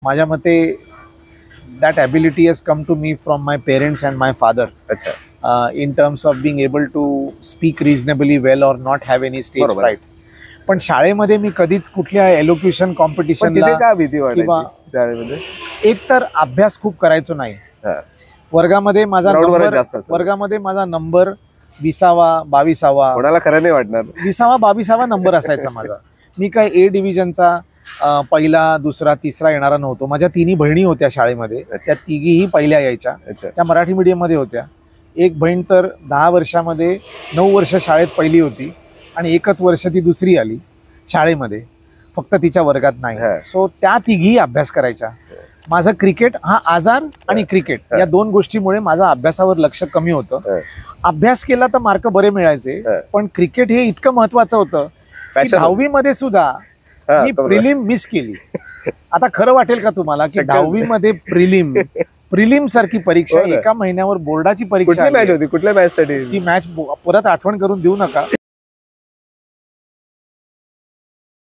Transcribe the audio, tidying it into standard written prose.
माझ्या मते that ability has come to me from my parents and my father. अच्छा. In terms of being able to speak reasonably well or not have any stage बरोबर. fright. पण शाळेमध्ये मी कधीच कुठल्या एलोक्युशन पण कॉम्पिटिशनला तिथे का भीती किंवा वाटायची शाळेमध्ये? एक तर अभ्यास खूप करायचो नाही. हा. वर्गामध्ये माझा Crowd वरच नंबर जास्त असायचा. वर्गामध्ये माझा नंबर 20वा 22वा कोणाला खरं नाही वाटणार. 20वा 22वा नंबर असायचा माझा. मी काय ए डिव्हिजनचा पहिला दुसरा तिसरा येणारा नव्हतो. माझ्या तिन्ही बहिणी होत्या शाळेमध्ये. त्या तिघीही पहिल्या यायच्या. अच्छा. त्या मराठी मीडियम मध्ये होत्या. एक बहीण तर 10 वर्षामध्ये 9 वर्ष शाळेत पहिली होती आणि एकच वर्ष ती दुसरी आली शाळेमध्ये, फक्त तिच्या वर्गात नाही. सो त्या तिघी अभ्यास करायच्या. माझं क्रिकेट हा आजार आणि क्रिकेट या दोन गोष्टीमुळे माझं अभ्यासावर लक्ष कमी होतं. अभ्यास केला तर मार्क बरे मिळायचे, पण क्रिकेट हे इतकं महत्वाचं होतं की 10वी मध्ये सुद्धा मी प्रिलिम मिस केली. आता खरं वाटेल का तुम्हाला की 10वी मध्ये प्रिलिम सारखी परीक्षा एका महिन्यावर बोर्डाची परीक्षा कुठली मॅच होती? कुठल्या मॅच साठी? ती मॅच परत आठवण करून देऊ नका.